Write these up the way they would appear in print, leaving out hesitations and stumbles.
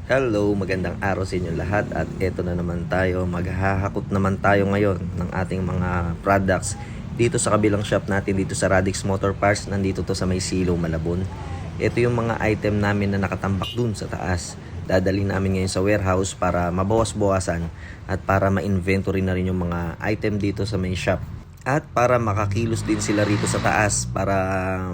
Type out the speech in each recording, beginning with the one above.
Hello, magandang araw sa inyo lahat at eto na naman tayo, maghahakot naman tayo ngayon ng ating mga products dito sa kabilang shop natin dito sa Radix Motor Parts. Nandito to sa May Silow, Malabon. Ito yung mga item namin na nakatambak dun sa taas. Dadalhin namin ngayon sa warehouse para mabawas-bawasan at para ma-inventory na rin yung mga item dito sa may shop. At para makakilos din sila rito sa taas para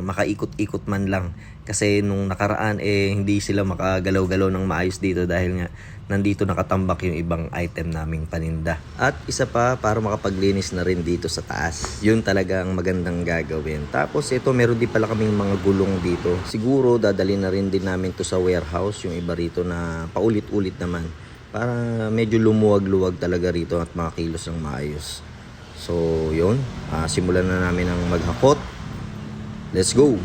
makaikot-ikot man lang. Kasi nung nakaraan hindi sila makagalaw-galaw ng maayos dito dahil nga nandito nakatambak yung ibang item naming paninda. At isa pa para makapaglinis na rin dito sa taas. Yun talaga ang magandang gagawin. Tapos ito meron din pala kaming mga gulong dito. Siguro dadalhin na rin din namin to sa warehouse yung iba rito na paulit-ulit naman. Para medyo lumuwag-luwag talaga rito at makakilos ng maayos. So, yun. Simulan na namin ang maghakot. Let's go!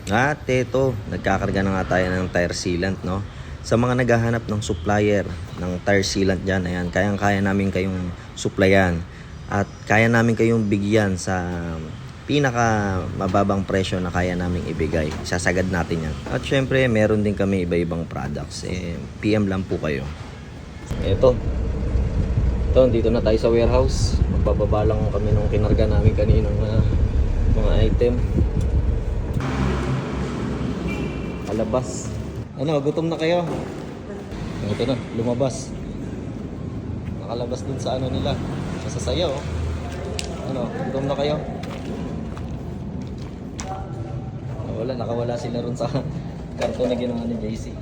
At ito, nagkakarga na nga tayo ng tire sealant, no? Sa mga naghahanap ng supplier ng tire sealant dyan, ayan, kayang-kaya namin kayong supplyan. At kaya namin kayong bigyan sa pinaka mababang presyo na kaya namin ibigay. Sasagad natin yan. At syempre, meron din kami iba-ibang products. PM lang po kayo. Ito, dito na tayo sa warehouse. Magbababa lang kami nung kinarga namin kaninang mga item. Palabas. Ano, gutom na kayo? Ito na, lumabas. Nakalabas dun sa ano nila. Sa sasayaw. Ano, gutom na kayo? Wala, nakawala sila ron sa karton na ginawa ni JC.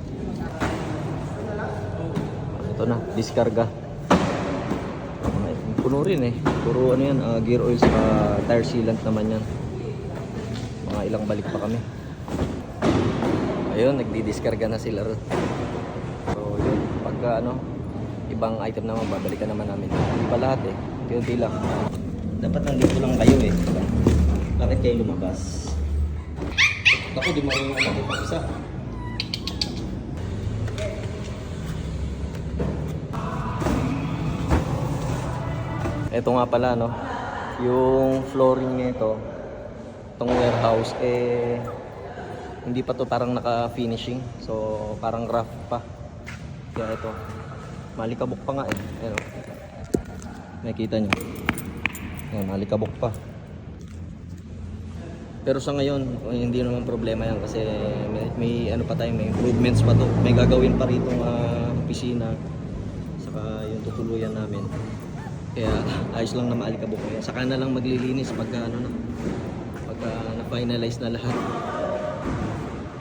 Ito na, diskarga. Puno rin puro ano yan, gear oil sa tire sealant naman yan. Mga ilang balik pa kami. Ayun, nagdi-discarga na sila ron. So yun, pagka ibang item naman babalikan naman namin. Hindi pa lahat unti-unti lang. Dapat nandito lang kayo Bakit kayo lumabas? Ako di marunong isa. Ito nga pala yung flooring nito, itong warehouse hindi pa to parang naka-finishing. So parang rough pa. Kaya ito, malikabok pa nga Ayan, nakikita nyo. Ayan, malikabok pa. Pero sa ngayon, hindi naman problema yan kasi may pa tayo, may improvements pa to. May gagawin pa rito opisina, saka yung tutuluyan namin. Kaya ayos lang na maalikabok yan. Saka na lang maglilinis pagka na-finalize na lahat.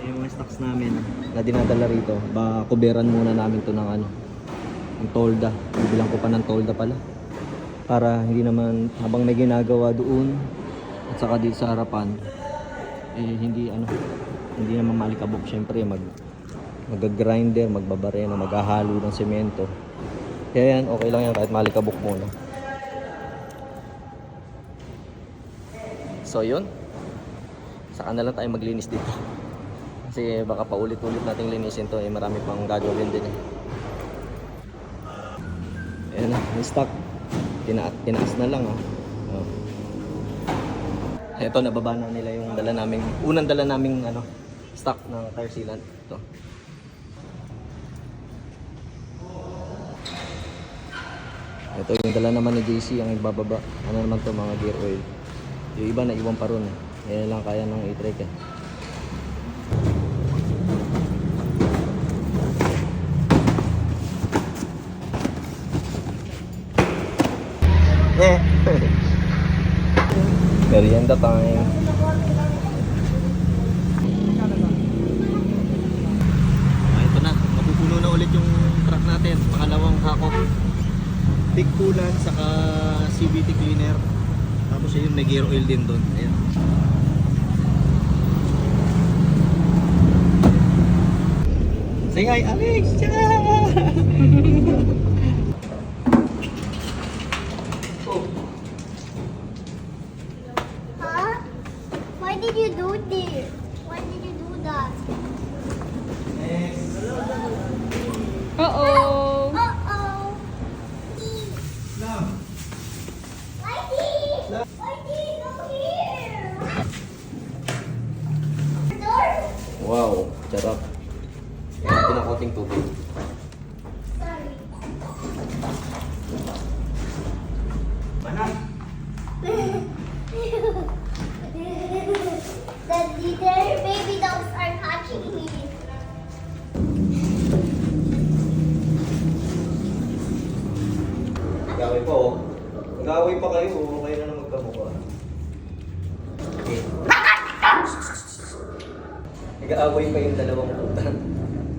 Yung mga stocks namin na dinadala rito, kuberan muna namin to ng ng tolda. Bibilang ko pa ng tolda pala. Para hindi naman habang may ginagawa doon at saka dito sa harapan hindi naman maalikabok. Syempre mag-grinder, magbabareno, maghahalo ng semento. Kaya yan, okay lang yan kahit maalikabok muna. So yun, saka na lang tayo maglinis dito kasi baka paulit-ulit nating linisin to marami pang gagawin din Ayan na, may stock. Tinaas na lang Ito, nababa na nila yung unang dala naming stock ng tire sealant. Ito. Ito yung dala naman ni JC ang ibababa. Ano naman to, mga gear oil. Yung iba na iwan pa ron Yan lang kaya ng e-trike Merienda time. Ito na, mapupuno na ulit yung truck natin. Pangalawang hakot. Big coolant saka CVT cleaner. Tapos yun, may gear oil din doon. Ayan. Say hi, Alex! Huh? Why did you do this? Why did you do that? Uh-oh. Uh-oh. Love. Mikey! Mikey, go here! Door! Wow, charap. Ito na konting tubig. Nag-aaway pa kayo, kayo na magkamukha. Okay. Nag-aaway pa yung dalawang putan.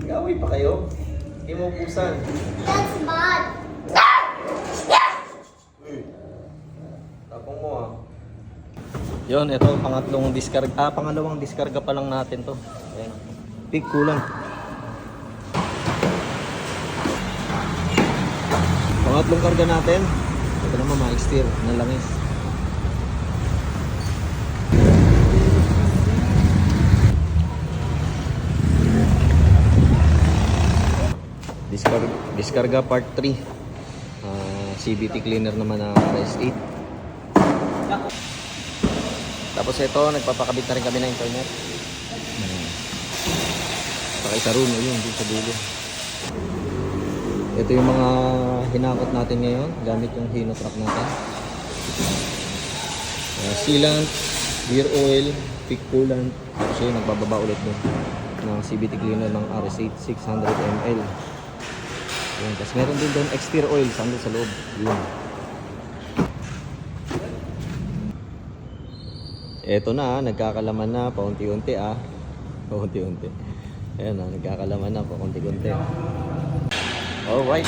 Nag-aaway pa kayo? Hindi mo pusan. That's bad. Tapong mo ah. Yun, ito pangalawang diskarga pa lang natin to. Ayan. Pig kulang. Pangatlong karga natin. Ito naman ma-extir na langis. Diskarga part 3. CVT cleaner naman na RS8. Tapos ito, nagpapakabit na rin kami ng internet. Pakita rin, yun, dito sa dulo. Ito yung mga hinakot natin ngayon gamit yung Hino truck natin. Sealant, gear oil, pick coolant. Tapos yun, nagbababa ulit dun ng CVT cleaner ng RS8 600 ml. Yun, tapos meron din doon exterior oil sandal sa loob. Yun. Eto na, nagkakalaman na paunti-unti paunti-unti. Ayan na, nagkakalaman na paunti-unti. Alright.